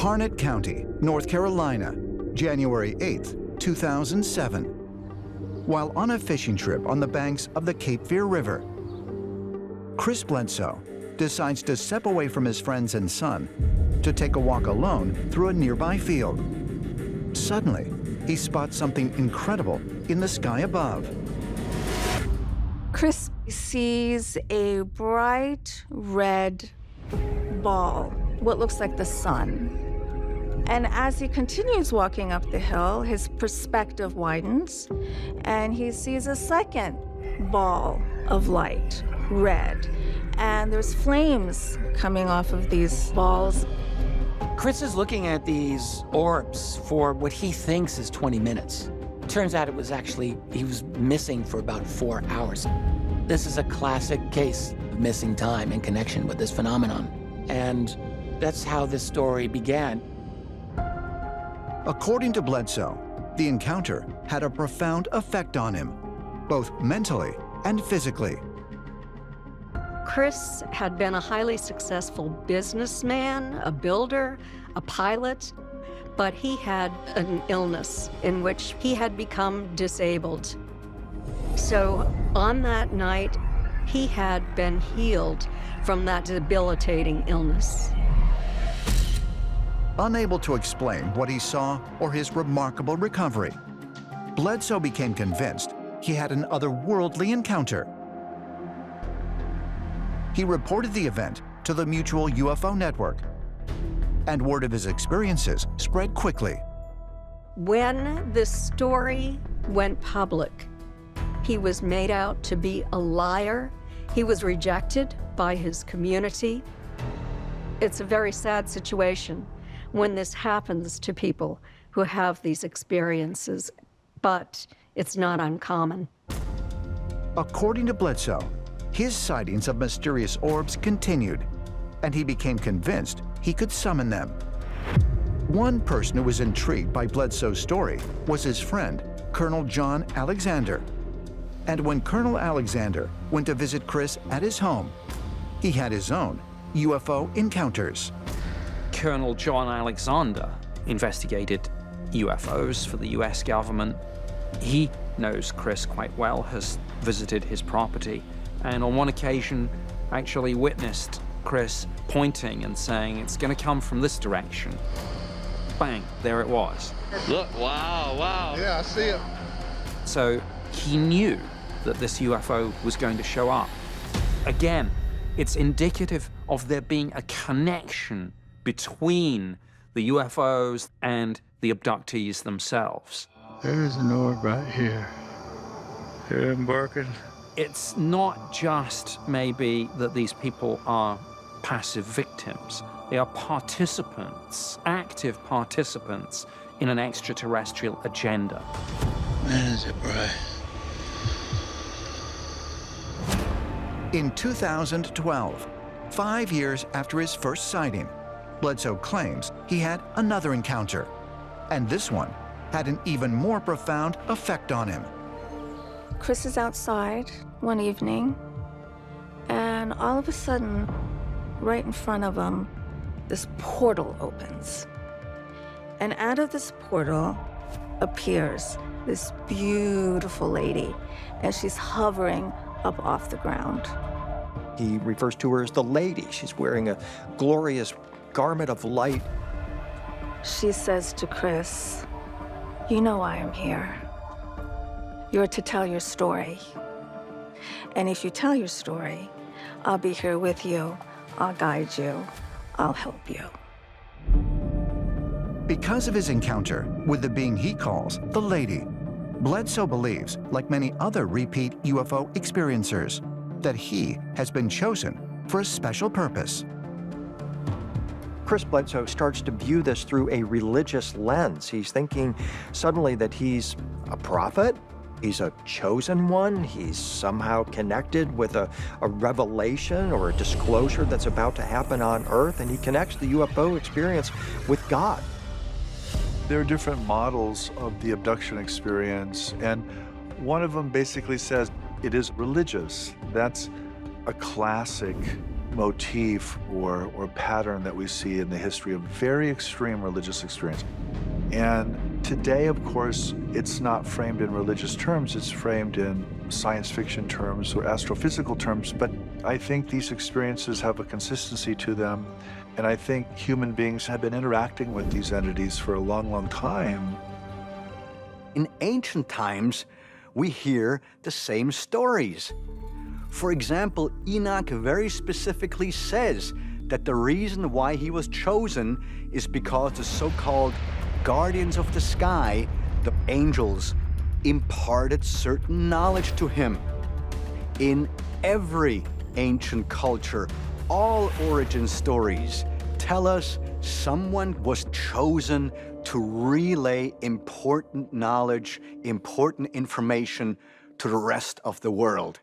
Harnett County, North Carolina, January 8, 2007. While on a fishing trip on the banks of the Cape Fear River, Chris Bledsoe decides to step away from his friends and son to take a walk alone through a nearby field. Suddenly, he spots something incredible in the sky above. Chris sees a bright red ball, what looks like the sun. And as he continues walking up the hill, his perspective widens, and he sees a second ball of light, red. And there's flames coming off of these balls. Chris is looking at these orbs for what he thinks is 20 minutes. Turns out it was actually, he was missing for about 4 hours. This is a classic case of missing time in connection with this phenomenon. And that's how this story began. According to Bledsoe, the encounter had a profound effect on him, both mentally and physically. Chris had been a highly successful businessman, a builder, a pilot, but he had an illness in which he had become disabled. So on that night, he had been healed from that debilitating illness. Unable to explain what he saw or his remarkable recovery, Bledsoe became convinced he had an otherworldly encounter. He reported the event to the Mutual UFO Network, and word of his experiences spread quickly. When this story went public, he was made out to be a liar. He was rejected by his community. It's a very sad situation when this happens to people who have these experiences, but it's not uncommon. According to Bledsoe, his sightings of mysterious orbs continued, and he became convinced he could summon them. One person who was intrigued by Bledsoe's story was his friend, Colonel John Alexander. And when Colonel Alexander went to visit Chris at his home, he had his own UFO encounters. Colonel John Alexander investigated UFOs for the US government. He knows Chris quite well, has visited his property, and on one occasion actually witnessed Chris pointing and saying, "It's going to come from this direction." Bang, there it was. Look, wow, wow. Yeah, I see it. So he knew that this UFO was going to show up. Again, it's indicative of there being a connection between the UFOs and the abductees themselves. There's an orb right here. They're embarking. It's not just maybe that these people are passive victims. They are participants, active participants in an extraterrestrial agenda. Man, is it bright. In 2012, 5 years after his first sighting, Bledsoe claims he had another encounter, and this one had an even more profound effect on him. Chris is outside one evening, and all of a sudden, right in front of him, this portal opens. And out of this portal appears this beautiful lady, and she's hovering up off the ground. He refers to her as the lady. She's wearing a glorious garment of light. She says to Chris, "You know why I'm here. You're to tell your story. And if you tell your story, I'll be here with you. I'll guide you. I'll help you." Because of his encounter with the being he calls the Lady, Bledsoe believes, like many other repeat UFO experiencers, that he has been chosen for a special purpose. Chris Bledsoe starts to view this through a religious lens. He's thinking suddenly that he's a prophet, he's a chosen one, he's somehow connected with a revelation or a disclosure that's about to happen on Earth, and he connects the UFO experience with God. There are different models of the abduction experience, and one of them basically says it is religious. That's a classic motif or pattern that we see in the history of very extreme religious experience. And today, of course, it's not framed in religious terms, it's framed in science fiction terms or astrophysical terms, but I think these experiences have a consistency to them, and I think human beings have been interacting with these entities for a long, long time. In ancient times, we hear the same stories. For example, Enoch very specifically says that the reason why he was chosen is because the so-called guardians of the sky, the angels, imparted certain knowledge to him. In every ancient culture, all origin stories tell us someone was chosen to relay important knowledge, important information to the rest of the world.